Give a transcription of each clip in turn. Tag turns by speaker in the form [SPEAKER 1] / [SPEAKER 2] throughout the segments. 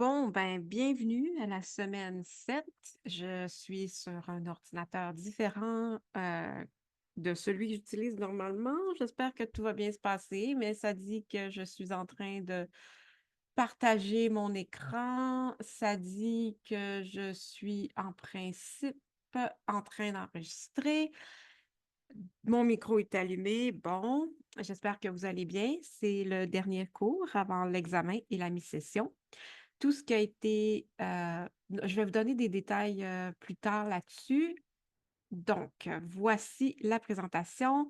[SPEAKER 1] Bon, ben, bienvenue à la semaine 7. Je suis sur un ordinateur différent de celui que j'utilise normalement. J'espère que tout va bien se passer, mais ça dit que je suis en train de partager mon écran. Ça dit que je suis en principe en train d'enregistrer. Mon micro est allumé. Bon, j'espère que vous allez bien. C'est le dernier cours avant l'examen et la mi-session. Tout ce qui a été, je vais vous donner des détails plus tard là-dessus. Donc, voici la présentation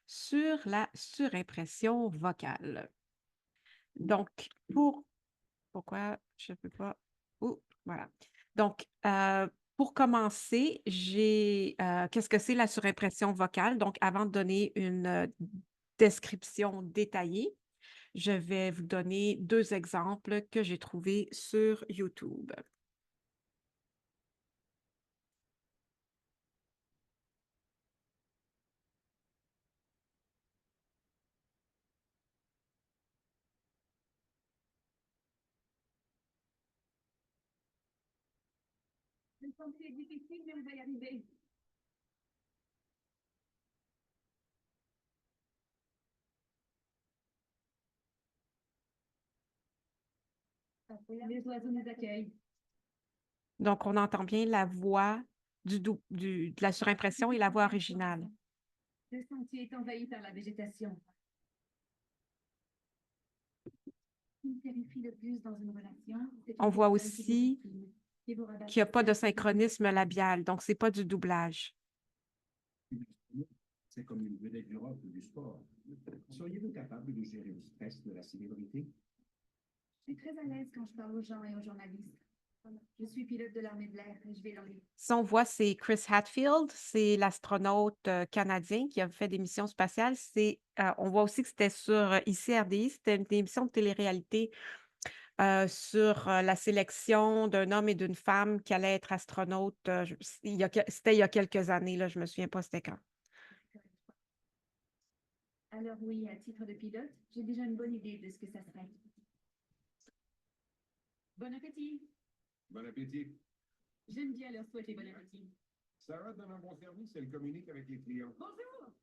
[SPEAKER 1] sur la surimpression vocale. Donc, pourquoi je ne peux pas, oh, voilà. Donc, pour commencer, qu'est-ce que c'est la surimpression vocale? Donc, avant de donner une description détaillée, je vais vous donner 2 exemples que j'ai trouvés sur YouTube. C'est difficile, mais on va y arriver. Les oiseaux nous accueillent. Donc, on entend bien la voix de la surimpression et la voix originale.
[SPEAKER 2] Le sentier est envahi par la végétation. Ce qui me terrifie le plus dans une relation, c'est
[SPEAKER 1] On
[SPEAKER 2] une
[SPEAKER 1] voit
[SPEAKER 2] personne qui
[SPEAKER 1] aussi
[SPEAKER 2] qui vous rabatte
[SPEAKER 1] qu'il n'y a pas de
[SPEAKER 2] seul.
[SPEAKER 1] synchronisme labial, donc ce n'est pas du doublage.
[SPEAKER 3] C'est comme une vedette du rock ou du sport. Seriez-vous capable de gérer le stress de la célébrité?
[SPEAKER 2] Je suis très à l'aise quand je parle aux gens et aux journalistes. Je suis pilote de l'armée de l'air et je vais dans les...
[SPEAKER 1] Si on voit, c'est Chris Hadfield, c'est l'astronaute canadien qui a fait des missions spatiales. On voit aussi que c'était sur ICRDI, c'était une émission de télé-réalité sur la sélection d'un homme et d'une femme qui allait être astronaute. C'était il y a quelques années, là, je me souviens pas c'était quand.
[SPEAKER 2] Alors oui, à titre de pilote, j'ai déjà une bonne idée de ce que ça serait. Bon appétit.
[SPEAKER 3] Bon appétit.
[SPEAKER 2] J'aime bien leur souhaiter bon appétit.
[SPEAKER 3] Sarah donne un bon service, elle communique avec les clients.
[SPEAKER 2] Bonjour.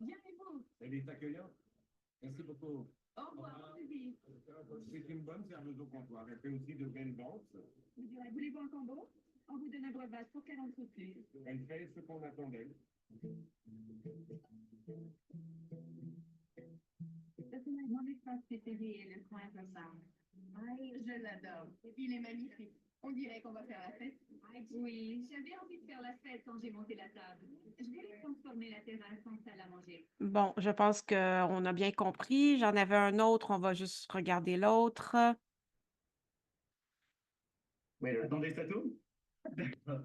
[SPEAKER 2] Bien et vous.
[SPEAKER 3] Elle est accueillante. Merci beaucoup.
[SPEAKER 2] Au revoir, bon appétit.
[SPEAKER 3] C'est une bonne serveuse au comptoir. Elle fait aussi de belles danses.
[SPEAKER 2] Vous direz, voulez-vous un combo? On vous donne un breuvage pour 40 sous plus.
[SPEAKER 3] Elle fait ce qu'on attend d'elle.
[SPEAKER 2] Mon espace préféré est le coin repas. Aïe, je l'adore. Il est magnifique. On dirait qu'on va faire la fête. Oui, j'avais envie de faire la fête quand j'ai monté la table. Je voulais transformer la terrasse en salle à manger.
[SPEAKER 1] Bon, je pense qu'on a bien compris. J'en avais un autre, on va juste regarder l'autre.
[SPEAKER 3] Oui, attendez, ça tourne? D'accord.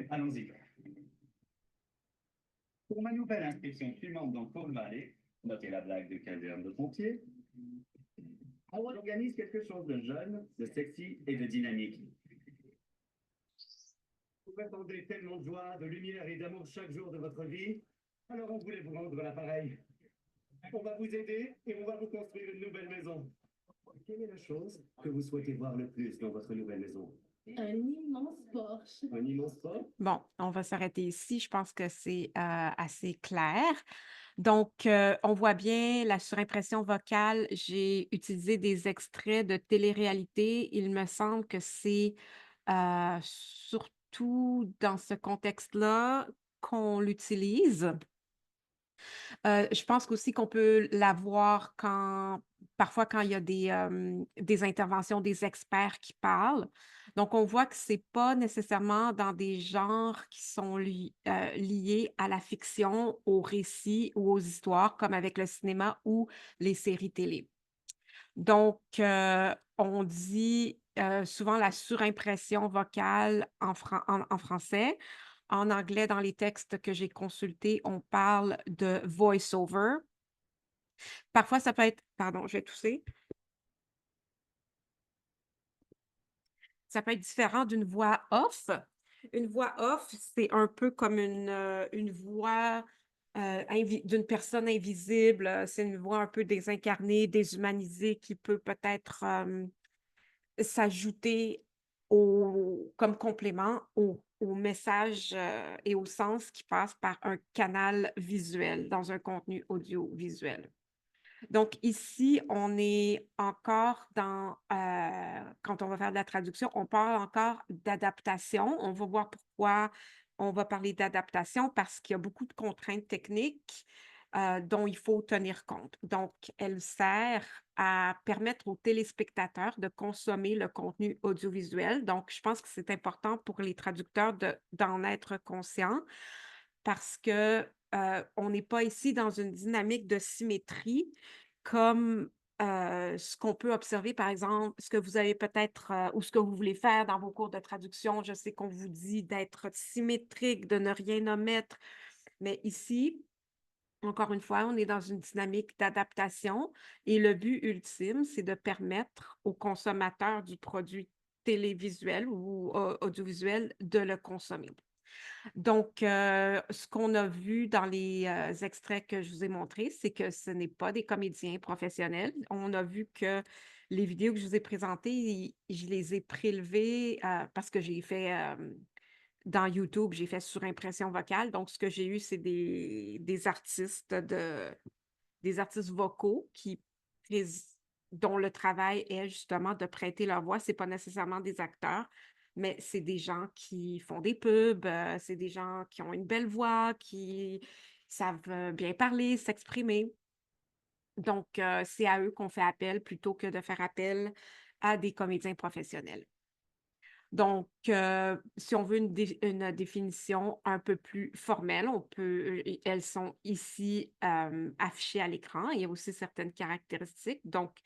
[SPEAKER 3] Allons-y. Pour ma nouvelle inscription suivante dans Cold Valley, notez la blague de caserne de pompiers. Howard organise quelque chose de jeune, de sexy et de dynamique. Vous répandez tellement de joie, de lumière et d'amour chaque jour de votre vie, alors on voulait vous rendre l'appareil. On va vous aider et on va vous construire une nouvelle maison. Quelle est la chose que vous souhaitez voir le plus dans votre nouvelle maison?
[SPEAKER 2] Un immense Porsche.
[SPEAKER 3] Un immense port?
[SPEAKER 1] Bon, on va s'arrêter ici. Je pense que c'est assez clair. Donc, on voit bien la surimpression vocale. J'ai utilisé des extraits de télé-réalité. Il me semble que c'est surtout dans ce contexte-là qu'on l'utilise. Je pense aussi qu'on peut l'avoir parfois quand il y a des interventions des experts qui parlent. Donc, on voit que ce n'est pas nécessairement dans des genres qui sont liés à la fiction, aux récits ou aux histoires, comme avec le cinéma ou les séries télé. Donc, on dit souvent la surimpression vocale en français. En anglais, dans les textes que j'ai consultés, on parle de voice-over. Parfois, ça peut être, pardon, je vais tousser. Ça peut être différent d'une voix off. Une voix off, c'est un peu comme une voix d'une personne invisible. C'est une voix un peu désincarnée, déshumanisée qui peut peut-être s'ajouter comme complément au message et au sens qui passe par un canal visuel dans un contenu audiovisuel. Donc ici, on est encore dans, quand on va faire de la traduction, on parle encore d'adaptation. On va voir pourquoi on va parler d'adaptation, parce qu'il y a beaucoup de contraintes techniques, dont il faut tenir compte. Donc, elle sert à permettre aux téléspectateurs de consommer le contenu audiovisuel. Donc, je pense que c'est important pour les traducteurs d'en être conscients, parce que, on n'est pas ici dans une dynamique de symétrie comme, ce qu'on peut observer, par exemple, ce que vous avez peut-être, ou ce que vous voulez faire dans vos cours de traduction. Je sais qu'on vous dit d'être symétrique, de ne rien omettre, mais ici, encore une fois, on est dans une dynamique d'adaptation et le but ultime, c'est de permettre aux consommateurs du produit télévisuel ou audiovisuel de le consommer. Donc, ce qu'on a vu dans les, extraits que je vous ai montrés, c'est que ce n'est pas des comédiens professionnels. On a vu que les vidéos que je vous ai présentées, je les ai prélevées, parce que j'ai fait, dans YouTube, j'ai fait sur impression vocale. Donc, ce que j'ai eu, c'est des artistes vocaux prés dont le travail est justement de prêter leur voix. C'est pas nécessairement des acteurs, mais c'est des gens qui font des pubs, c'est des gens qui ont une belle voix, qui savent, bien parler, s'exprimer. Donc, c'est à eux qu'on fait appel plutôt que de faire appel à des comédiens professionnels. Donc, si on veut une définition un peu plus formelle, elles sont ici, affichées à l'écran. Il y a aussi certaines caractéristiques. Donc,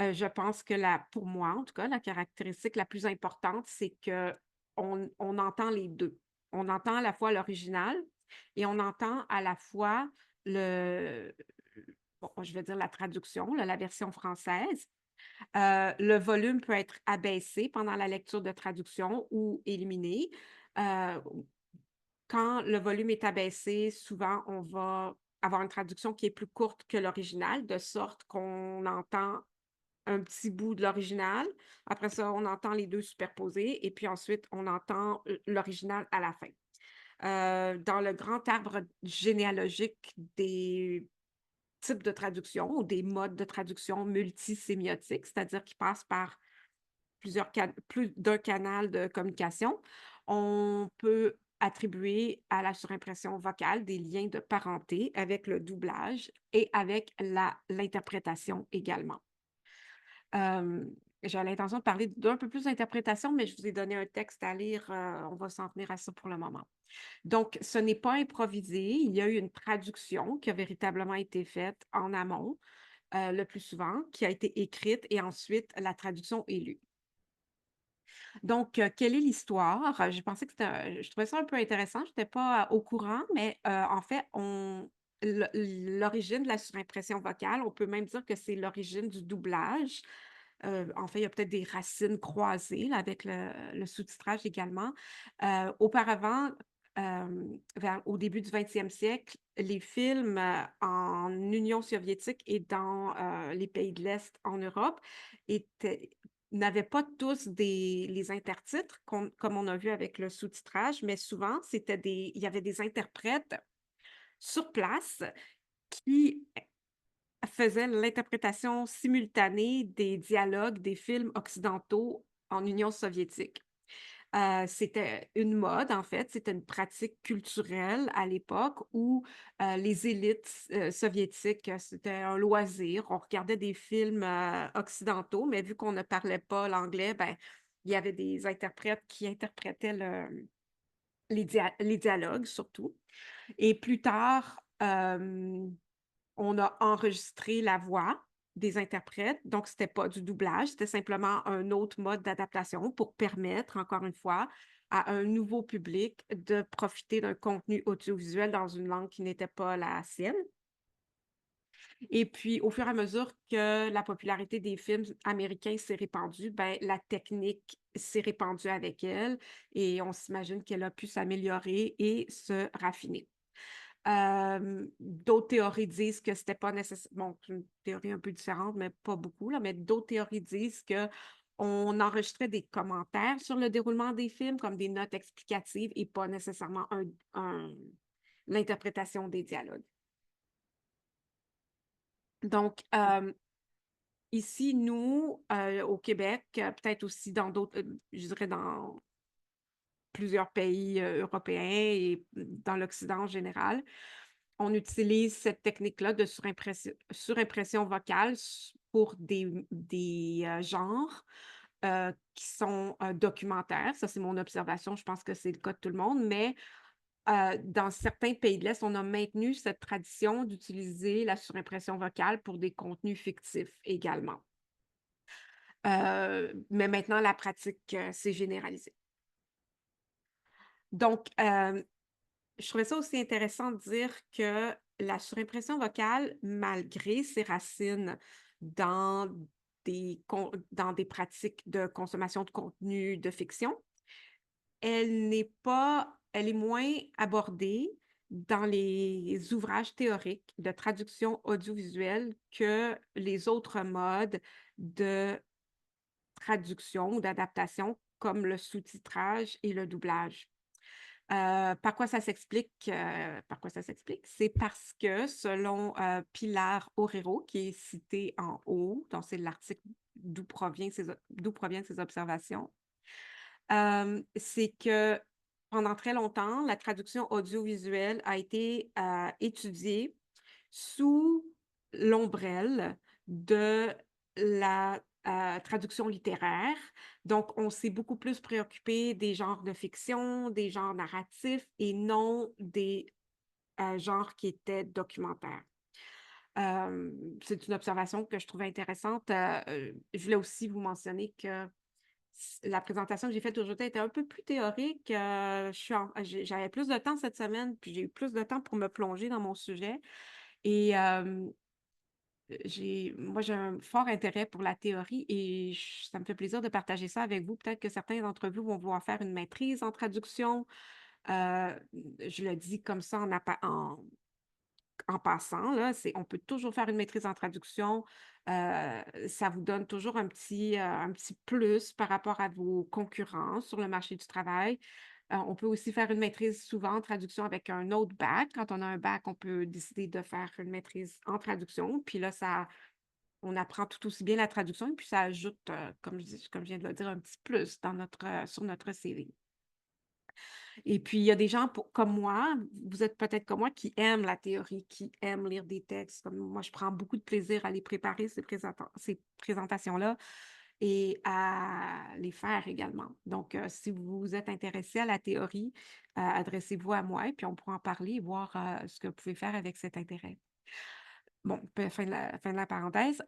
[SPEAKER 1] je pense que pour moi, en tout cas, la caractéristique la plus importante, c'est qu'on entend les 2. On entend à la fois l'original et on entend à la fois bon, je vais dire la traduction, là, la version française. Le volume peut être abaissé pendant la lecture de traduction ou éliminé. Heu, Quand le volume est abaissé, souvent, on va avoir une traduction qui est plus courte que l'original, de sorte qu'on entend un petit bout de l'original. Après ça, on entend les 2 superposés et puis ensuite, on entend l'original à la fin. Dans le grand arbre généalogique des types de traduction ou des modes de traduction multisémiotiques, c'est-à-dire qui passent par plus d'un canal de communication, on peut attribuer à la surimpression vocale des liens de parenté avec le doublage et avec l'interprétation également. J'avais l'intention de parler d'un peu plus d'interprétation, mais je vous ai donné un texte à lire, on va s'en tenir à ça pour le moment. Donc, ce n'est pas improvisé, il y a eu une traduction qui a véritablement été faite en amont, le plus souvent, qui a été écrite et ensuite la traduction est lue. Donc, quelle est l'histoire? J'ai pensé que je trouvais ça un peu intéressant, je n'étais pas, au courant, mais, en fait, l'origine de la surimpression vocale, on peut même dire que c'est l'origine du doublage. En fait, il y a peut-être des racines croisées là, avec le sous-titrage également. Auparavant, au début du 20e siècle, les films, en Union soviétique et dans, les pays de l'Est en Europe étaient n'avaient pas tous les intertitres comme on a vu avec le sous-titrage, mais souvent, il y avait des interprètes sur place qui faisaient l'interprétation simultanée des dialogues des films occidentaux en Union soviétique. C'était une mode, en fait, c'était une pratique culturelle à l'époque où, les élites, soviétiques, c'était un loisir. On regardait des films, occidentaux, mais vu qu'on ne parlait pas l'anglais, ben, il y avait des interprètes qui interprétaient les dialogues surtout. Et plus tard, on a enregistré la voix des interprètes, donc c'était pas du doublage, c'était simplement un autre mode d'adaptation pour permettre, encore une fois, à un nouveau public de profiter d'un contenu audiovisuel dans une langue qui n'était pas la sienne. Et puis, au fur et à mesure que la popularité des films américains s'est répandue, ben, la technique s'est répandue avec elle et on s'imagine qu'elle a pu s'améliorer et se raffiner. D'autres théories disent que c'était pas nécessairement bon, c'est une théorie un peu différente, mais pas beaucoup là, mais d'autres théories disent que on enregistrait des commentaires sur le déroulement des films, comme des notes explicatives et pas nécessairement l'interprétation des dialogues. Donc, ici, nous, au Québec, peut-être aussi dans d'autres, je dirais dans plusieurs pays européens et dans l'Occident en général, on utilise cette technique-là de surimpression vocale pour des genres qui sont documentaires. Ça, c'est mon observation. Je pense que c'est le cas de tout le monde, mais dans certains pays de l'Est, on a maintenu cette tradition d'utiliser la surimpression vocale pour des contenus fictifs également. Mais maintenant, la pratique s'est généralisée. Donc, je trouvais ça aussi intéressant de dire que la surimpression vocale, malgré ses racines dans dans des pratiques de consommation de contenu de fiction, elle est moins abordée dans les ouvrages théoriques de traduction audiovisuelle que les autres modes de traduction ou d'adaptation, comme le sous-titrage et le doublage. Par quoi ça s'explique? C'est parce que selon Pilar Orero, qui est cité en haut, donc c'est l'article d'où proviennent ses observations, c'est que pendant très longtemps, la traduction audiovisuelle a été étudiée sous l'ombrelle de la traduction littéraire. Donc, on s'est beaucoup plus préoccupé des genres de fiction, des genres narratifs et non des genres qui étaient documentaires. C'est une observation que je trouvais intéressante. Je voulais aussi vous mentionner que la présentation que j'ai faite aujourd'hui était un peu plus théorique. J'avais plus de temps cette semaine, puis j'ai eu plus de temps pour me plonger dans mon sujet. Et moi, j'ai un fort intérêt pour la théorie et ça me fait plaisir de partager ça avec vous. Peut-être que certains d'entre vous vont vouloir faire une maîtrise en traduction. Je le dis comme ça en passant, là, on peut toujours faire une maîtrise en traduction. Ça vous donne toujours un petit plus par rapport à vos concurrents sur le marché du travail. On peut aussi faire une maîtrise souvent en traduction avec un autre bac. Quand on a un bac, on peut décider de faire une maîtrise en traduction. Puis là, on apprend tout aussi bien la traduction et puis ça ajoute, comme je viens de le dire, un petit plus sur notre CV. Et puis, il y a des gens comme moi, vous êtes peut-être comme moi, qui aiment la théorie, qui aiment lire des textes. Comme moi, je prends beaucoup de plaisir à les préparer, ces présentations-là, et à les faire également. Donc, si vous êtes intéressé à la théorie, adressez-vous à moi et puis on pourra en parler et voir ce que vous pouvez faire avec cet intérêt. Bon, fin de la parenthèse.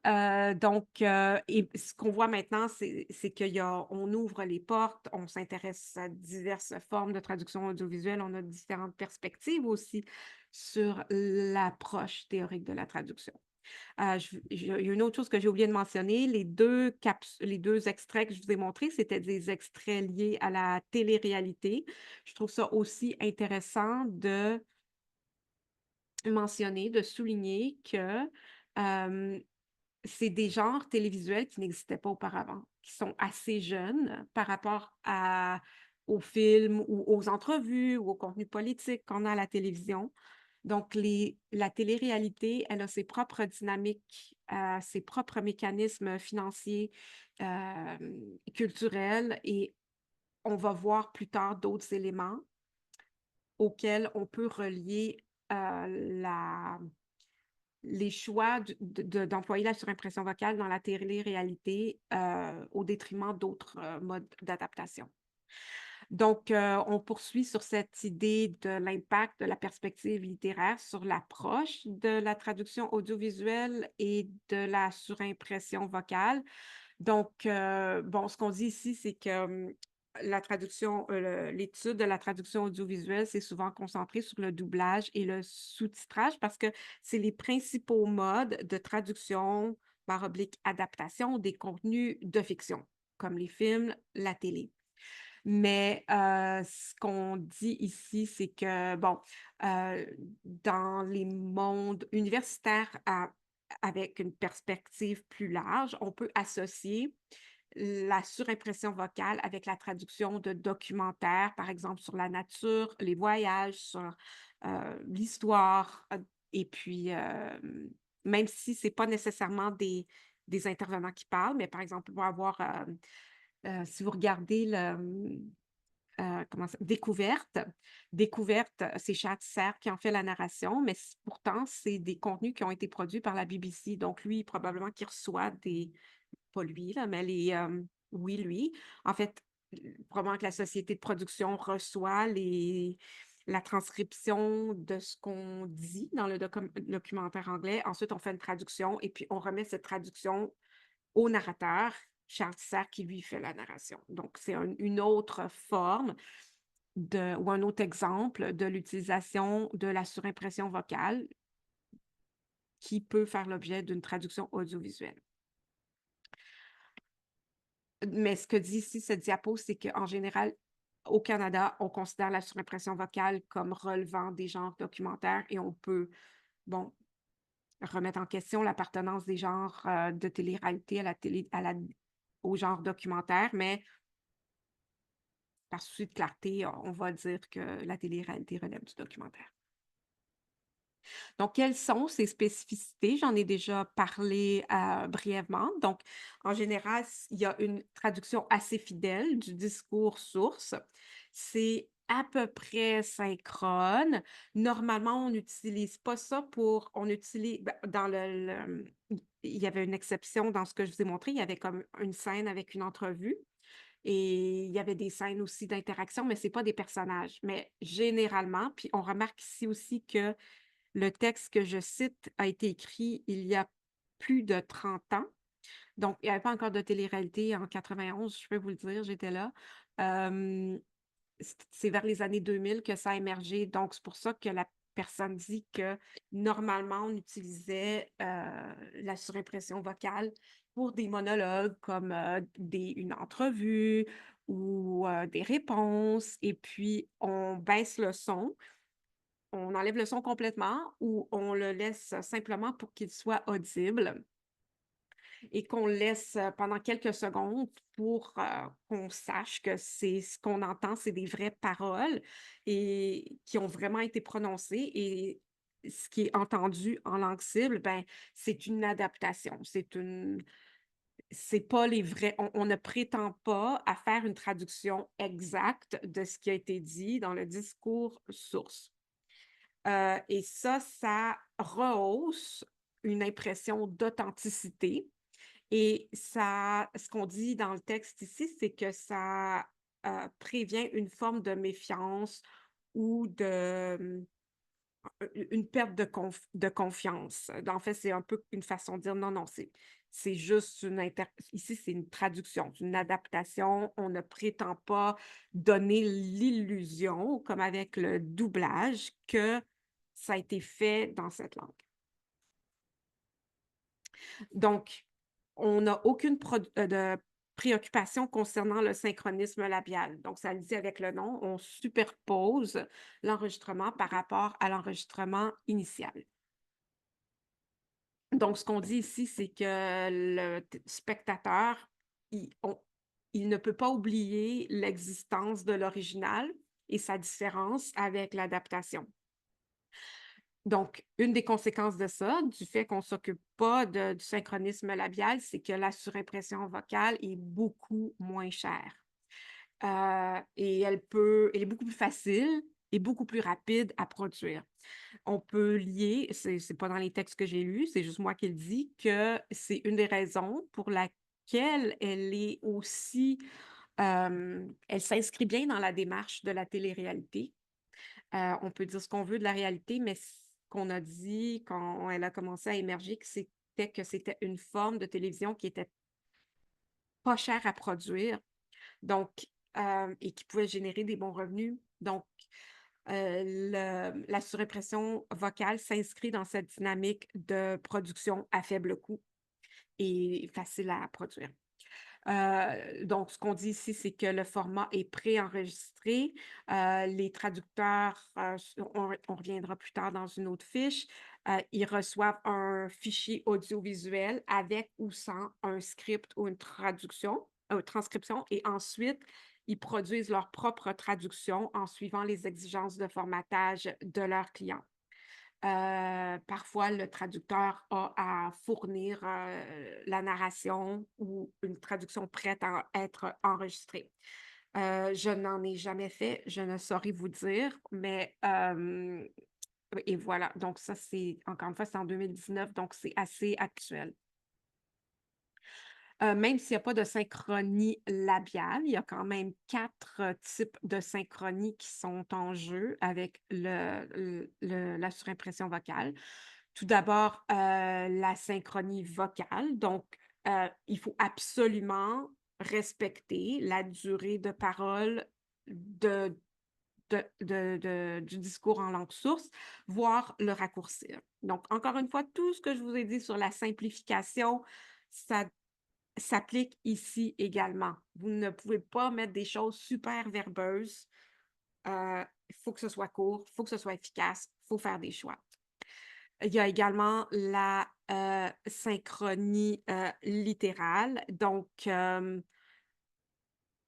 [SPEAKER 1] Donc, et ce qu'on voit maintenant, c'est qu'on ouvre les portes, on s'intéresse à diverses formes de traduction audiovisuelle, on a différentes perspectives aussi sur l'approche théorique de la traduction. Il y a une autre chose que j'ai oublié de mentionner, les deux extraits que je vous ai montrés, c'était des extraits liés à la télé-réalité. Je trouve ça aussi intéressant de mentionner, de souligner que c'est des genres télévisuels qui n'existaient pas auparavant, qui sont assez jeunes par rapport aux films ou aux entrevues ou au contenu politique qu'on a à la télévision. Donc, la télé-réalité, elle a ses propres dynamiques, ses propres mécanismes financiers, culturels, et on va voir plus tard d'autres éléments auxquels on peut relier les choix d'employer la surimpression vocale dans la télé-réalité au détriment d'autres modes d'adaptation. Donc, on poursuit sur cette idée de l'impact de la perspective littéraire sur l'approche de la traduction audiovisuelle et de la surimpression vocale. Donc, bon, ce qu'on dit ici, c'est que l'étude de la traduction audiovisuelle, c'est souvent concentré sur le doublage et le sous-titrage parce que c'est les principaux modes de traduction, adaptation des contenus de fiction, comme les films, la télé. Mais ce qu'on dit ici, c'est que, bon, dans les mondes universitaires avec une perspective plus large, on peut associer la surimpression vocale avec la traduction de documentaires, par exemple sur la nature, les voyages, sur l'histoire, et puis même si c'est pas nécessairement des intervenants qui parlent, mais par exemple, il va y avoir, si vous regardez Découverte. Découverte, c'est Chad Serre qui en fait la narration, mais pourtant, c'est des contenus qui ont été produits par la BBC. Donc, lui, probablement qu'il reçoit pas lui, là, mais oui, lui. En fait, probablement que la société de production reçoit la transcription de ce qu'on dit dans le documentaire anglais. Ensuite, on fait une traduction et puis on remet cette traduction au narrateur, Charles Serre, qui lui fait la narration. Donc, c'est une autre forme ou un autre exemple de l'utilisation de la surimpression vocale qui peut faire l'objet d'une traduction audiovisuelle. Mais ce que dit ici ce diapo, c'est qu'en général, au Canada, on considère la surimpression vocale comme relevant des genres documentaires et on peut, bon, remettre en question l'appartenance des genres de télé-réalité au genre documentaire, mais par souci de clarté, on va dire que la télé-réalité relève du documentaire. Donc, quelles sont ces spécificités? J'en ai déjà parlé brièvement. Donc, en général, il y a une traduction assez fidèle du discours source. C'est à peu près synchrone. Normalement, on n'utilise pas ça on utilise, il y avait une exception dans ce que je vous ai montré. Il y avait comme une scène avec une entrevue. Et il y avait des scènes aussi d'interaction, mais ce n'est pas des personnages. Mais généralement, puis on remarque ici aussi que le texte que je cite a été écrit il y a plus de 30 ans. Donc, il n'y avait pas encore de télé-réalité en 91, je peux vous le dire, j'étais là. C'est vers les années 2000 que ça a émergé. Donc, c'est pour ça que la personne dit que normalement, on utilisait la surimpression vocale pour des monologues comme une entrevue ou des réponses. Et puis, on baisse le son, on enlève le son complètement ou on le laisse simplement pour qu'il soit audible et qu'on le laisse pendant quelques secondes pour qu'on sache que c'est ce qu'on entend, c'est des vraies paroles et qui ont vraiment été prononcées. Et ce qui est entendu en langue cible, ben, c'est une adaptation. C'est pas les vrais. On ne prétend pas à faire une traduction exacte de ce qui a été dit dans le discours source. Et ça rehausse une impression d'authenticité. Et ce qu'on dit dans le texte ici, c'est que ça prévient une forme de méfiance ou une perte de confiance. En fait, c'est un peu une façon de dire non, non, c'est juste ici, c'est une traduction, c'est une adaptation. On ne prétend pas donner l'illusion, comme avec le doublage, que ça a été fait dans cette langue. Donc, on n'a aucune de préoccupation concernant le synchronisme labial. Donc, ça le dit avec le nom, on superpose l'enregistrement par rapport à l'enregistrement initial. Donc, ce qu'on dit ici, c'est que le spectateur, il ne peut pas oublier l'existence de l'original et sa différence avec l'adaptation. Donc, une des conséquences de ça, du fait qu'on ne s'occupe pas du synchronisme labial, c'est que la surimpression vocale est beaucoup moins chère. Et elle est beaucoup plus facile et beaucoup plus rapide à produire. On peut lier, c'est pas dans les textes que j'ai lus, c'est juste moi qui le dis, que c'est une des raisons pour laquelle elle est aussi, elle s'inscrit bien dans la démarche de la télé-réalité. On peut dire ce qu'on veut de la réalité, mais ce qu'on a dit quand elle a commencé à émerger, c'était que c'était une forme de télévision qui était pas chère à produire, donc, et qui pouvait générer des bons revenus. Donc, la surimpression vocale s'inscrit dans cette dynamique de production à faible coût et facile à produire. Donc, ce qu'on dit ici, c'est que le format est préenregistré. Les traducteurs, on reviendra plus tard dans une autre fiche, ils reçoivent un fichier audiovisuel avec ou sans un script ou une traduction. transcription et ensuite, ils produisent leur propre traduction en suivant les exigences de formatage de leurs clients. Parfois, le traducteur a à fournir, la narration ou une traduction prête à être enregistrée. Je n'en ai jamais fait, je ne saurais vous dire, mais et voilà. Donc ça, c'est encore une fois, c'est en 2019, donc c'est assez actuel. Même s'il y a pas de synchronie labiale, il y a quand même 4 types de synchronie qui sont en jeu avec la surimpression vocale. Tout d'abord, la synchronie vocale. Donc, il faut absolument respecter la durée de parole de du discours en langue source, voire le raccourcir. Donc, encore une fois, tout ce que je vous ai dit sur la simplification, ça s'applique ici également. Vous ne pouvez pas mettre des choses super verbeuses. Il faut que ce soit court, il faut que ce soit efficace, il faut faire des choix. Il y a également la synchronie littérale. Donc,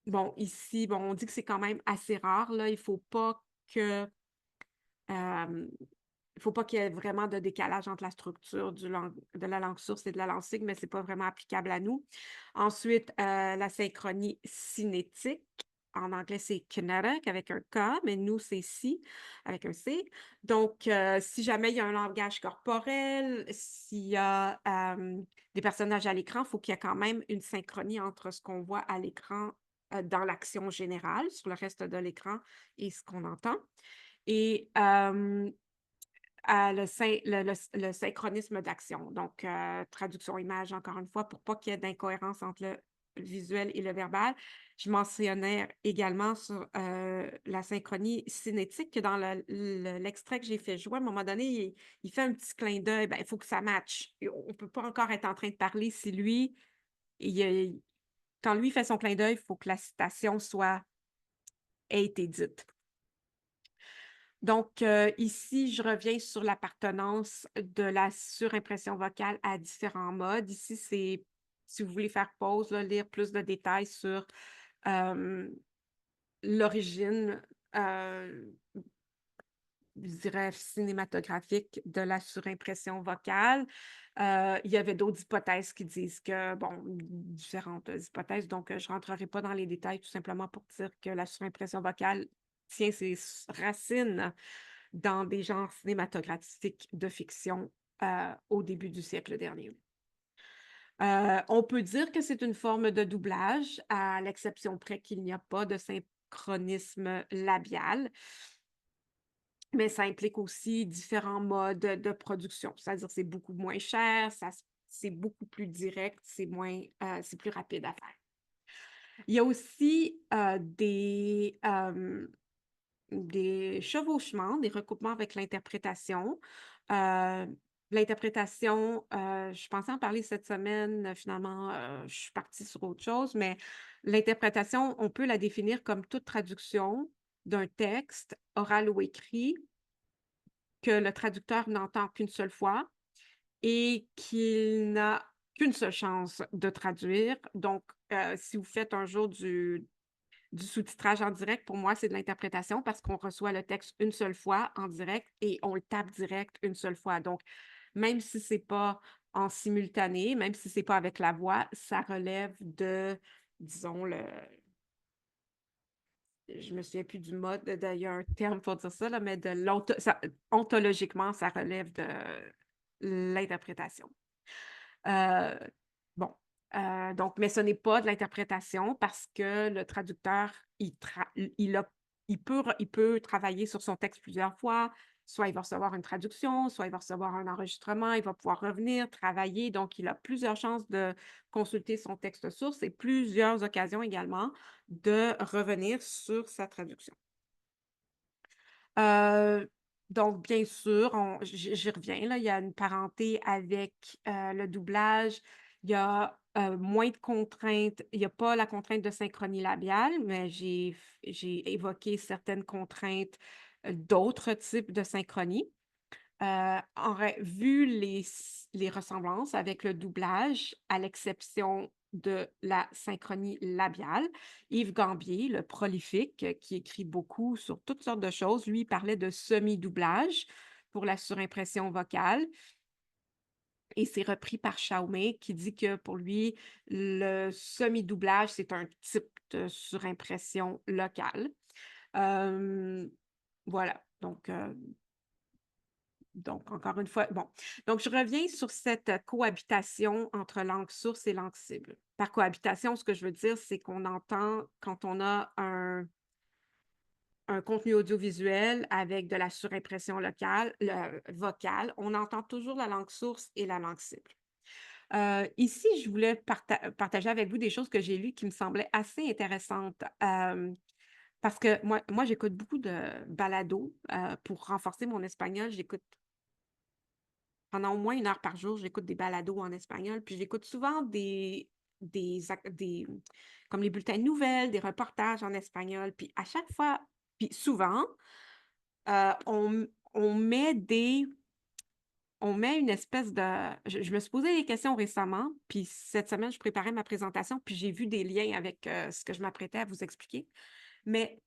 [SPEAKER 1] bon, ici, bon, on dit que c'est quand même assez rare, là. Il ne faut pas que il ne faut pas qu'il y ait vraiment de décalage entre la structure de la langue source et de la langue signe, mais ce n'est pas vraiment applicable à nous. Ensuite, la synchronie cinétique. En anglais, c'est kinetic avec un K, mais nous, c'est si avec un C. Donc, si jamais il y a un langage corporel, s'il y a des personnages à l'écran, il faut qu'il y ait quand même une synchronie entre ce qu'on voit à l'écran dans l'action générale, sur le reste de l'écran, et ce qu'on entend. Et le synchronisme d'action, donc traduction image, encore une fois, pour pas qu'il y ait d'incohérence entre le visuel et le verbal. Je mentionnais également sur la synchronie cinétique, que dans l'extrait que j'ai fait jouer, à un moment donné, il fait un petit clin d'œil, ben, il faut que ça matche. On ne peut pas encore être en train de parler si lui, quand lui fait son clin d'œil, il faut que la citation ait été dite. Donc, ici, je reviens sur l'appartenance de la surimpression vocale à différents modes. Ici, c'est, si vous voulez faire pause, là, lire plus de détails sur l'origine, je dirais, cinématographique de la surimpression vocale. Il y avait d'autres hypothèses qui disent que, bon, différentes hypothèses, donc je ne rentrerai pas dans les détails tout simplement pour dire que la surimpression vocale tient ses racines dans des genres cinématographiques de fiction au début du siècle dernier. On peut dire que c'est une forme de doublage, à l'exception près qu'il n'y a pas de synchronisme labial, mais ça implique aussi différents modes de production, c'est-à-dire c'est beaucoup moins cher, c'est beaucoup plus direct, c'est plus rapide à faire. Il y a aussi des chevauchements, des recoupements avec l'interprétation. L'interprétation, je pensais en parler cette semaine, finalement, je suis partie sur autre chose, mais l'interprétation, on peut la définir comme toute traduction d'un texte, oral ou écrit, que le traducteur n'entend qu'une seule fois et qu'il n'a qu'une seule chance de traduire. Donc, si vous faites un jour du sous-titrage en direct, pour moi, c'est de l'interprétation parce qu'on reçoit le texte une seule fois en direct et on le tape direct une seule fois. Donc, même si ce n'est pas en simultané, même si ce n'est pas avec la voix, ça relève de, disons, je me souviens plus du mode, il y a un terme pour dire ça, là, mais ontologiquement, ça relève de l'interprétation. Euh, bon, donc, mais ce n'est pas de l'interprétation parce que le traducteur, il peut travailler sur son texte plusieurs fois. Soit il va recevoir une traduction, soit il va recevoir un enregistrement, il va pouvoir revenir, travailler. Donc, il a plusieurs chances de consulter son texte source et plusieurs occasions également de revenir sur sa traduction. Donc, bien sûr, j'y reviens, là, il y a une parenté avec le doublage. Il y a moins de contraintes. Il n'y a pas la contrainte de synchronie labiale, mais j'ai évoqué certaines contraintes d'autres types de synchronie. Vu les ressemblances avec le doublage, à l'exception de la synchronie labiale. Yves Gambier, le prolifique, qui écrit beaucoup sur toutes sortes de choses, lui, il parlait de semi-doublage pour la surimpression vocale. Et c'est repris par Xiaomei qui dit que pour lui, le semi-doublage, c'est un type de surimpression locale. Voilà. Donc, encore une fois, bon. Donc, je reviens sur cette cohabitation entre langue source et langue cible. Par cohabitation, ce que je veux dire, c'est qu'on entend quand on a un contenu audiovisuel avec de la surimpression vocale, on entend toujours la langue source et la langue cible. Ici, je voulais partager avec vous des choses que j'ai lues qui me semblaient assez intéressantes. Parce que moi j'écoute beaucoup de balados pour renforcer mon espagnol. J'écoute pendant au moins 1 heure par jour, j'écoute des balados en espagnol. Puis j'écoute souvent comme les bulletins de nouvelles, des reportages en espagnol. Puis à chaque fois, puis souvent, on met une espèce de je me suis posé des questions récemment, puis cette semaine, je préparais ma présentation, puis j'ai vu des liens avec, ce que je m'apprêtais à vous expliquer. Mais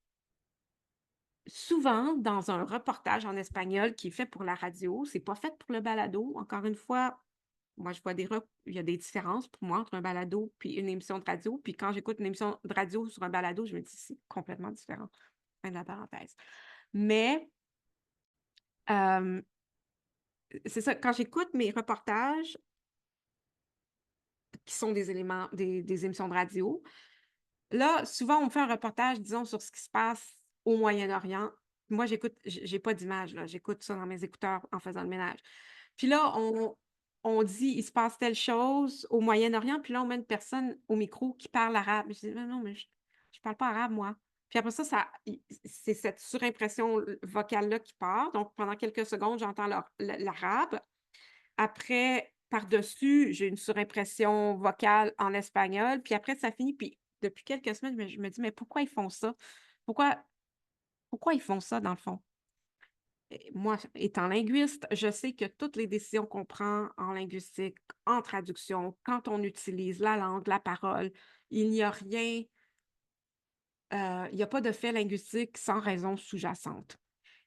[SPEAKER 1] souvent, dans un reportage en espagnol qui est fait pour la radio, c'est pas fait pour le balado. Encore une fois, moi, je vois il y a des différences pour moi entre un balado puis une émission de radio. Puis quand j'écoute une émission de radio sur un balado, je me dis: «C'est complètement différent». Fin de la parenthèse. Mais, hem, c'est ça, quand j'écoute mes reportages qui sont des émissions de radio. Là, souvent, on me fait un reportage, disons, sur ce qui se passe au Moyen-Orient. Moi, j'ai pas d'image, là. J'écoute ça dans mes écouteurs en faisant le ménage. Puis là, on dit, il se passe telle chose au Moyen-Orient, puis là, on met une personne au micro qui parle arabe. Je dis, mais non, mais je parle pas arabe, moi. Puis après ça, c'est cette surimpression vocale-là qui part. Donc, pendant quelques secondes, j'entends l'arabe. Après, par-dessus, j'ai une surimpression vocale en espagnol, puis après ça finit, puis depuis quelques semaines, je me dis: «Mais pourquoi ils font ça? Pourquoi pourquoi ils font ça dans le fond?» Et moi, étant linguiste, je sais que toutes les décisions qu'on prend en linguistique, en traduction, quand on utilise la langue, la parole, il n'y a rien, il n'y a pas de fait linguistique sans raison sous-jacente.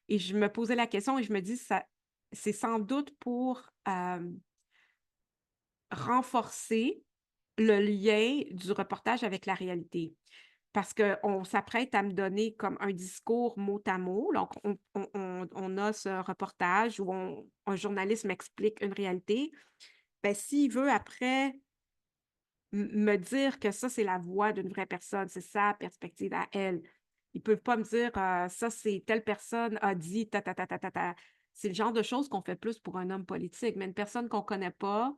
[SPEAKER 1] Et je me posais la question et je me dis: «Ça c'est sans doute pour, renforcer le lien du reportage avec la réalité. Parce qu'on s'apprête à me donner comme un discours mot à mot. Donc, on a ce reportage où un journaliste m'explique une réalité. Ben, s'il veut après me dire que ça, c'est la voix d'une vraie personne, c'est sa perspective à elle. Ils peuvent pas me dire ça, c'est telle personne a dit ta ta ta ta ta ta. C'est le genre de choses qu'on fait plus pour un homme politique, mais une personne qu'on connaît pas,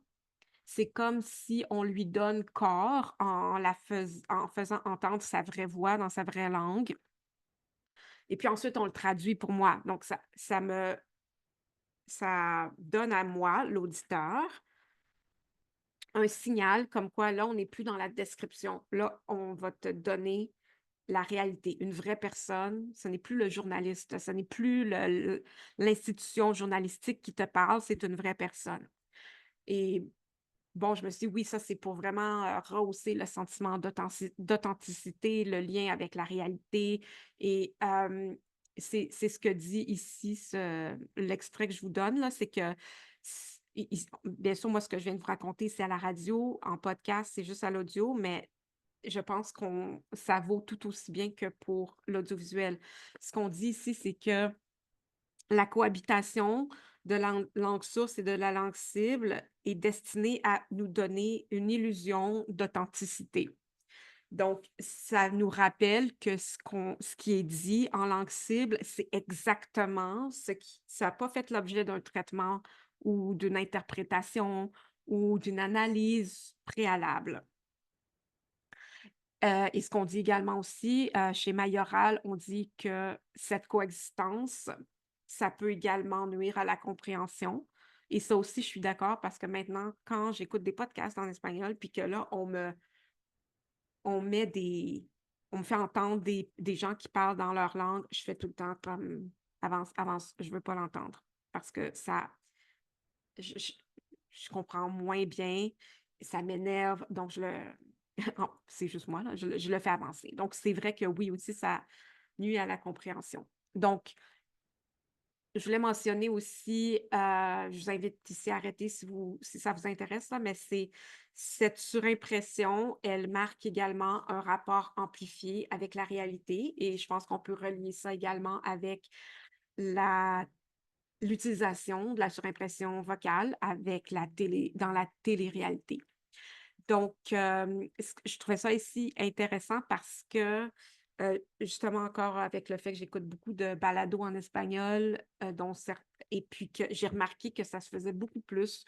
[SPEAKER 1] c'est comme si on lui donne corps en faisant entendre sa vraie voix dans sa vraie langue et puis ensuite on le traduit pour moi. Donc ça donne à moi, l'auditeur, un signal comme quoi là, on n'est plus dans la description. Là, on va te donner la réalité, une vraie personne. Ce n'est plus le journaliste, ce n'est plus l'institution journalistique qui te parle, c'est une vraie personne. Et bon, je me suis dit: «Oui, ça, c'est pour vraiment, rehausser le sentiment d'authenticité, le lien avec la réalité» et c'est ce que dit ici l'extrait que je vous donne là, c'est que bien sûr, moi, ce que je viens de vous raconter, c'est à la radio, en podcast, c'est juste à l'audio, mais je pense qu'on ça vaut tout aussi bien que pour l'audiovisuel. Ce qu'on dit ici, c'est que la cohabitation de langue source et de la langue cible est destinée à nous donner une illusion d'authenticité. Donc, ça nous rappelle que ce qui est dit en langue cible, c'est exactement ça n'a pas fait l'objet d'un traitement ou d'une interprétation ou d'une analyse préalable. Et ce qu'on dit également aussi, chez Mayoral, on dit que cette coexistence, ça peut également nuire à la compréhension. Et ça aussi, je suis d'accord parce que maintenant, quand j'écoute des podcasts en espagnol, puis que là, on met on me fait entendre des gens qui parlent dans leur langue, je fais tout le temps comme avance, avance, je veux pas l'entendre. Parce que je, je- je comprends moins bien, ça m'énerve, donc c'est juste moi, là, je le fais avancer. Donc, c'est vrai que oui, aussi, ça nuit à la compréhension. Donc, je voulais mentionner aussi, je vous invite ici à arrêter si ça vous intéresse, là, mais c'est cette surimpression, elle marque également un rapport amplifié avec la réalité et je pense qu'on peut relier ça également avec la l'utilisation de la surimpression vocale avec dans la télé-réalité. Donc, je trouvais ça ici intéressant parce que, justement encore avec le fait que j'écoute beaucoup de balados en espagnol, et puis que j'ai remarqué que ça se faisait beaucoup plus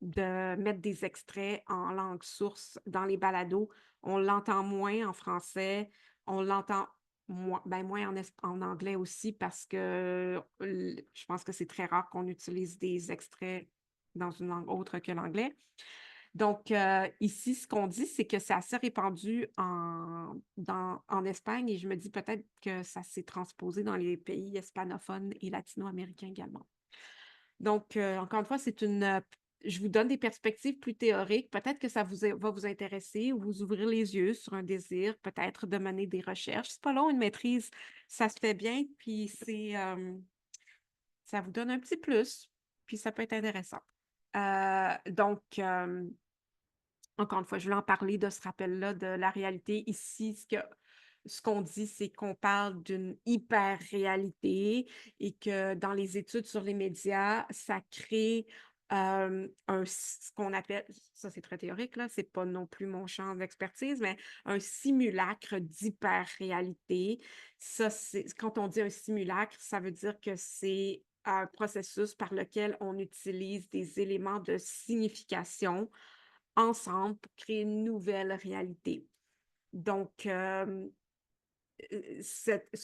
[SPEAKER 1] de mettre des extraits en langue source dans les balados. On l'entend moins en français, on l'entend moins en anglais aussi parce que je pense que c'est très rare qu'on utilise des extraits dans une langue autre que l'anglais. Donc, ici, ce qu'on dit, c'est que c'est assez répandu en Espagne et je me dis peut-être que ça s'est transposé dans les pays hispanophones et latino-américains également. Donc, encore une fois, je vous donne des perspectives plus théoriques. Peut-être que va vous intéresser ou vous ouvrir les yeux sur un désir, peut-être de mener des recherches. C'est pas long, une maîtrise, ça se fait bien, puis ça vous donne un petit plus, puis ça peut être intéressant. Donc, encore une fois, je voulais en parler de ce rappel-là de la réalité. Ici, ce qu'on dit, c'est qu'on parle d'une hyper-réalité et que dans les études sur les médias, ça crée ce qu'on appelle, ça c'est très théorique, là, c'est pas non plus mon champ d'expertise, mais un simulacre d'hyper-réalité. Ça, quand on dit un simulacre, ça veut dire que c'est un processus par lequel on utilise des éléments de signification ensemble pour créer une nouvelle réalité. Donc, ce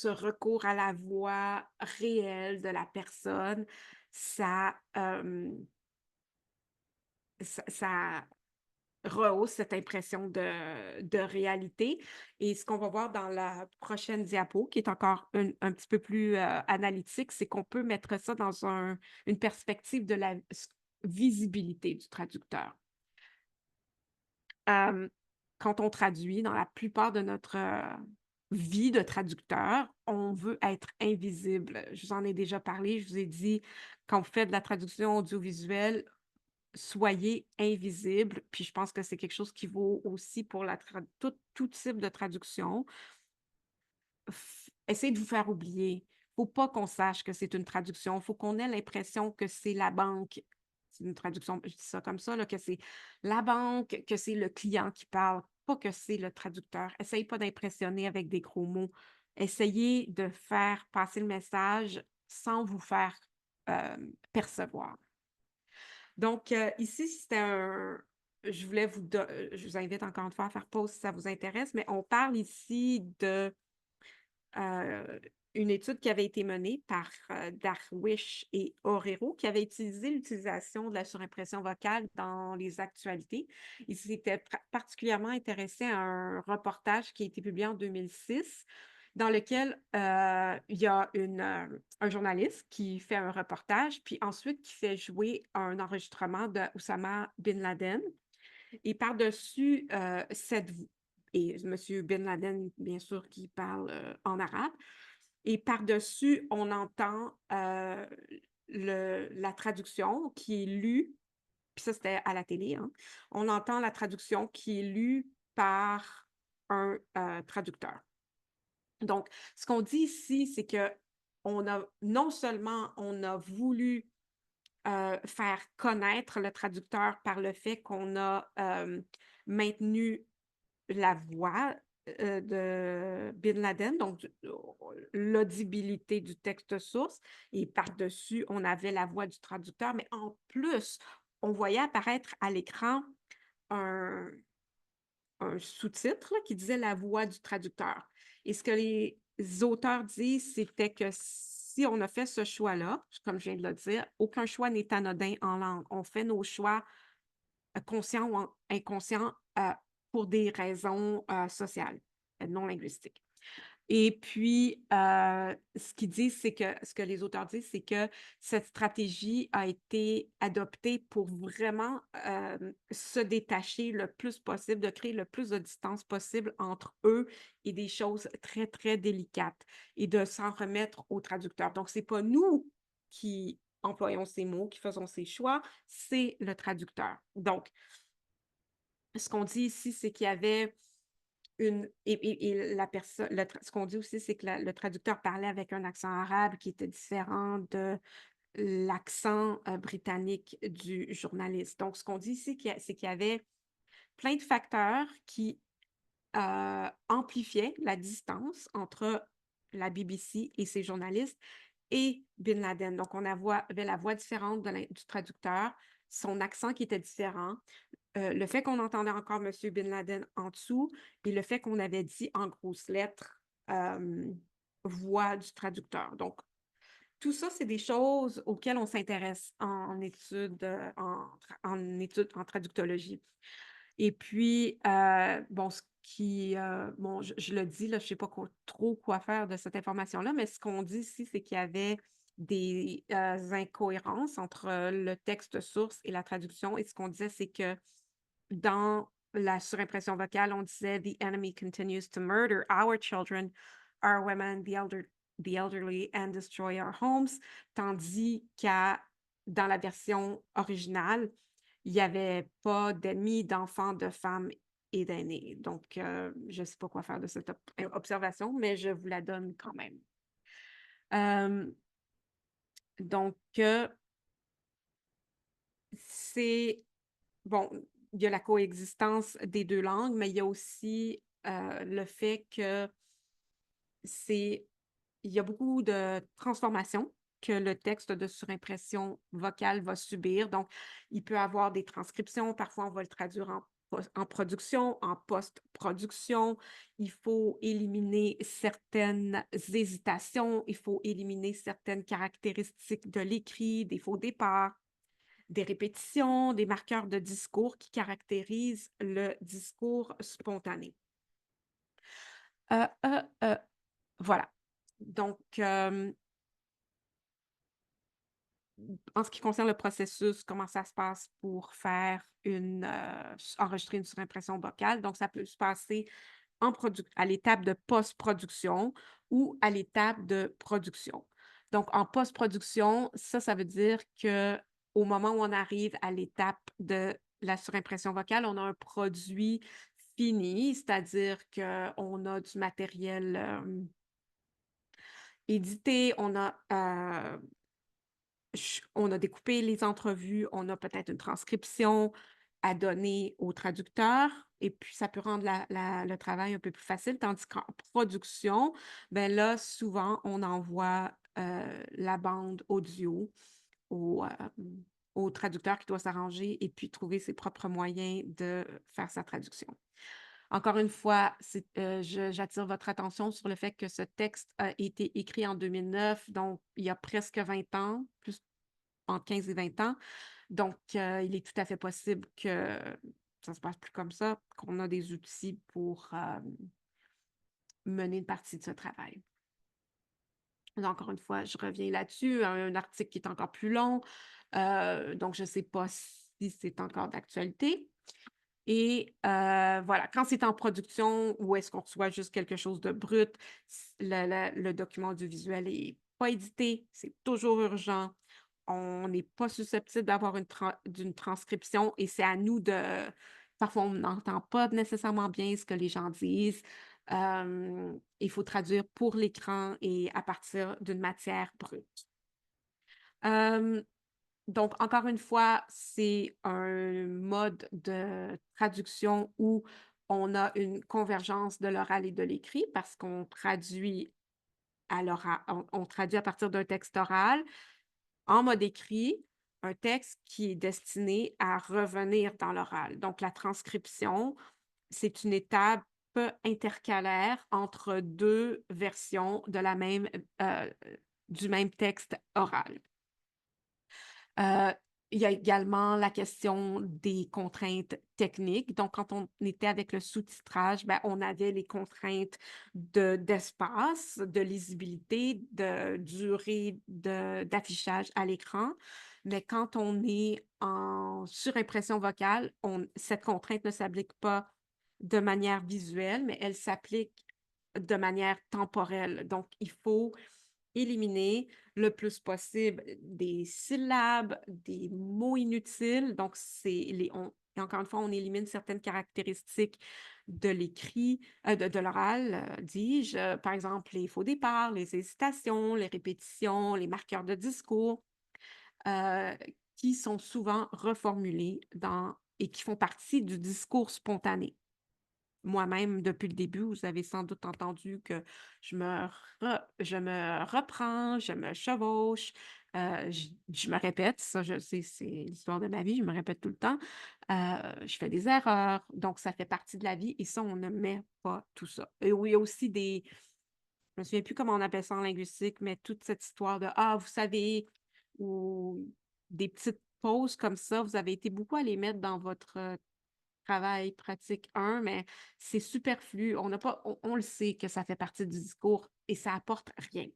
[SPEAKER 1] recours à la voix réelle de la personne, ça rehausse cette impression de réalité. Et ce qu'on va voir dans la prochaine diapo, qui est encore un petit peu plus analytique, c'est qu'on peut mettre ça dans une perspective de la visibilité du traducteur. Quand on traduit, dans la plupart de notre vie de traducteur, on veut être invisible. Je vous en ai déjà parlé, je vous ai dit, quand vous faites de la traduction audiovisuelle, soyez invisible. Puis je pense que c'est quelque chose qui vaut aussi pour tout type de traduction. Essayez de vous faire oublier. Il ne faut pas qu'on sache que c'est une traduction. Il faut qu'on ait l'impression que c'est la banque. C'est une traduction, je dis ça comme ça, là, que c'est la banque, que c'est le client qui parle, pas que c'est le traducteur. Essayez pas d'impressionner avec des gros mots. Essayez de faire passer le message sans vous faire percevoir. Donc, ici, je vous invite encore une fois à faire pause si ça vous intéresse, mais on parle ici de une étude qui avait été menée par Darwish et Orero, qui avait utilisé l'utilisation de la surimpression vocale dans les actualités. Ils s'étaient particulièrement intéressés à un reportage qui a été publié en 2006, dans lequel il y a un journaliste qui fait un reportage, puis ensuite qui fait jouer un enregistrement de Oussama Bin Laden. Et par-dessus et M. Bin Laden, bien sûr, qui parle en arabe. Et par-dessus, on entend la traduction qui est lue, puis ça, c'était à la télé, hein. On entend la traduction qui est lue par un traducteur. Donc, ce qu'on dit ici, c'est que non seulement on a voulu faire connaître le traducteur par le fait qu'on a maintenu la voix de Bin Laden, donc l'audibilité du texte source, et par-dessus, on avait la voix du traducteur, mais en plus, on voyait apparaître à l'écran un, un sous-titre là, qui disait la voix du traducteur. Et ce que les auteurs disent, c'était que si on a fait ce choix-là, comme je viens de le dire, aucun choix n'est anodin en langue. On fait nos choix conscients ou inconscients pour des raisons sociales, non linguistiques. Et puis, ce que les auteurs disent, c'est que cette stratégie a été adoptée pour vraiment se détacher le plus possible, de créer le plus de distance possible entre eux et des choses très, très délicates et de s'en remettre au traducteur. Donc, c'est pas nous qui employons ces mots, qui faisons ces choix, c'est le traducteur. Donc, ce qu'on dit ici, c'est qu'il y avait et la personne, ce qu'on dit aussi, c'est que le traducteur parlait avec un accent arabe qui était différent de l'accent britannique du journaliste. Donc, ce qu'on dit ici, c'est qu'il y avait plein de facteurs qui amplifiaient la distance entre la BBC et ses journalistes et Bin Laden. Donc, avait la voix différente du traducteur, son accent qui était différent, le fait qu'on entendait encore M. Bin Laden en dessous et le fait qu'on avait dit en grosses lettres voix du traducteur. Donc, tout ça, c'est des choses auxquelles on s'intéresse en études en traductologie. Et puis, bon, je le dis, là, je ne sais pas trop quoi faire de cette information-là, mais ce qu'on dit ici, c'est qu'il y avait des incohérences entre le texte source et la traduction. Et ce qu'on disait, c'est que dans la surimpression vocale, on disait The enemy continues to murder our children, our women, the elderly, and destroy our homes. Tandis dans la version originale, il n'y avait pas d'ennemis, d'enfants, de femmes et d'aînés. Donc, je ne sais pas quoi faire de cette observation, mais je vous la donne quand même. Donc, c'est bon, il y a la coexistence des deux langues, mais il y a aussi le fait que il y a beaucoup de transformations que le texte de surimpression vocale va subir. Donc, il peut avoir des transcriptions. Parfois, on va le traduire en production, en post-production. Il faut éliminer certaines hésitations. Il faut éliminer certaines caractéristiques de l'écrit, des faux départs, des répétitions, des marqueurs de discours qui caractérisent le discours spontané. Voilà. Donc, en ce qui concerne le processus, comment ça se passe pour faire enregistrer une surimpression vocale. Donc, ça peut se passer à l'étape de post-production ou à l'étape de production. Donc, en post-production, ça veut dire que au moment où on arrive à l'étape de la surimpression vocale, on a un produit fini, c'est-à-dire qu'on a du matériel édité, on a découpé les entrevues, on a peut-être une transcription à donner au traducteur, et puis ça peut rendre le travail un peu plus facile, tandis qu'en production, ben là, souvent, on envoie la bande audio au, au traducteur qui doit s'arranger et puis trouver ses propres moyens de faire sa traduction. Encore une fois, j'attire votre attention sur le fait que ce texte a été écrit en 2009, donc il y a presque 20 ans, plus entre 15 et 20 ans. Donc, il est tout à fait possible que ça se passe plus comme ça, qu'on a des outils pour mener une partie de ce travail. Donc, encore une fois, je reviens là-dessus, un article qui est encore plus long, donc je ne sais pas si c'est encore d'actualité. Et voilà, quand c'est en production ou est-ce qu'on reçoit juste quelque chose de brut, le document audiovisuel n'est pas édité, c'est toujours urgent. On n'est pas susceptible d'avoir d'une transcription et c'est à nous Parfois, on n'entend pas nécessairement bien ce que les gens disent. Il faut traduire pour l'écran et à partir d'une matière brute. Donc, encore une fois, c'est un mode de traduction où on a une convergence de l'oral et de l'écrit parce qu'on traduit on traduit à partir d'un texte oral en mode écrit, un texte qui est destiné à revenir dans l'oral. Donc, la transcription, c'est une étape intercalaire entre deux versions du même texte oral. il y a également la question des contraintes techniques. Donc, quand on était avec le sous-titrage, ben, on avait les contraintes d'espace, de lisibilité, de durée d'affichage à l'écran. Mais quand on est en surimpression vocale, cette contrainte ne s'applique pas de manière visuelle, mais elle s'applique de manière temporelle. Donc, il faut éliminer le plus possible des syllabes, des mots inutiles. Donc, et encore une fois, on élimine certaines caractéristiques de l'écrit, de l'oral, dis-je. Par exemple, les faux départs, les hésitations, les répétitions, les marqueurs de discours, euh, qui sont souvent reformulés et qui font partie du discours spontané. Moi-même, depuis le début, vous avez sans doute entendu que je me reprends, je me chevauche, je me répète, ça, je sais, c'est l'histoire de ma vie, je me répète tout le temps. Je fais des erreurs, donc ça fait partie de la vie et ça, on ne met pas tout ça. Et oui, il y a aussi je me souviens plus comment on appelle ça en linguistique, mais toute cette histoire de Ah, vous savez, ou des petites pauses comme ça, vous avez été beaucoup à les mettre dans votre travail pratique 1, mais c'est superflu. On n'a pas, on le sait que ça fait partie du discours et ça apporte rien.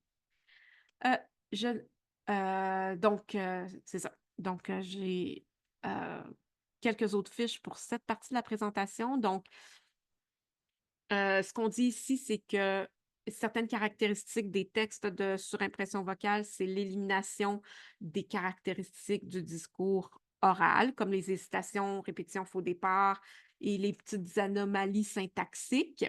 [SPEAKER 1] Euh, je, donc, c'est ça. Donc, j'ai euh, quelques autres fiches pour cette partie de la présentation. Donc, ce qu'on dit ici, c'est que certaines caractéristiques des textes de surimpression vocale, c'est l'élimination des caractéristiques du discours oral, comme les hésitations, répétitions, faux départ et les petites anomalies syntaxiques.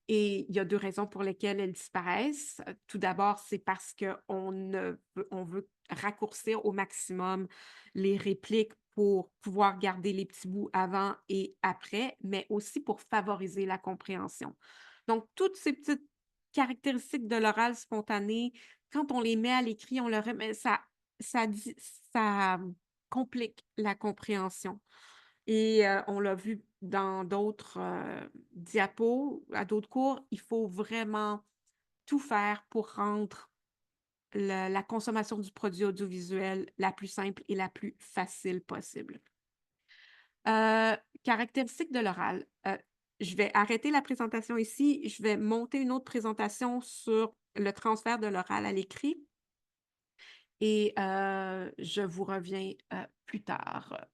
[SPEAKER 1] Et il y a deux raisons pour lesquelles elles disparaissent. Tout d'abord, c'est parce on veut raccourcir au maximum les répliques pour pouvoir garder les petits bouts avant et après, mais aussi pour favoriser la compréhension. Donc, toutes ces petites caractéristiques de l'oral spontané, quand on les met à l'écrit, on le remet, ça complique la compréhension. Et on l'a vu dans d'autres diapos, à d'autres cours, il faut vraiment tout faire pour rendre la consommation du produit audiovisuel la plus simple et la plus facile possible. Caractéristiques de l'oral. Je vais arrêter la présentation ici. Je vais monter une autre présentation sur le transfert de l'oral à l'écrit et je vous reviens plus tard.